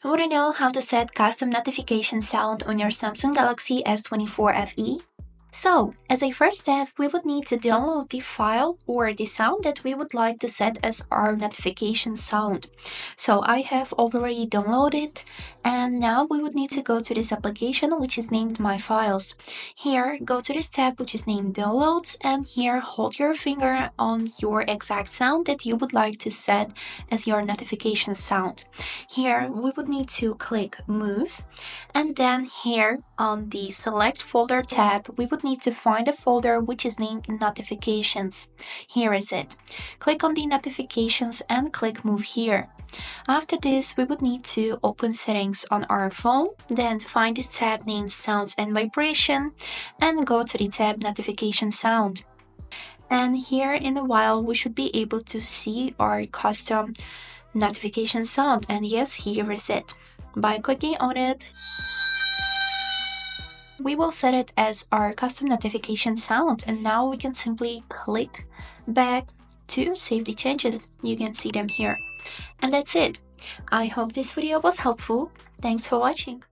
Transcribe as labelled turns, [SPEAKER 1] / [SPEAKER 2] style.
[SPEAKER 1] Want to know how to set custom notification sound on your Samsung Galaxy S24 FE? So, as a first step, we would need to download the file or the sound that we would like to set as our notification sound. So I have already downloaded, and now we would need to go to this application which is named My Files. Here, go to this tab which is named Downloads, and here hold your finger on your exact sound that you would like to set as your notification sound. Here, we would need to click Move, and then here on the Select Folder tab, we would need to find a folder which is named Notifications. Here is it. Click on the Notifications and click Move here. After this, we would need to open Settings on our phone, then find this tab named Sounds and Vibration, and go to the tab Notification Sound. And here in a while, we should be able to see our custom notification sound, and yes, here is it. By clicking on it, we will set it as our custom notification sound, and now we can simply click back to save the changes. You can see them here. And that's it. I hope this video was helpful. Thanks for watching.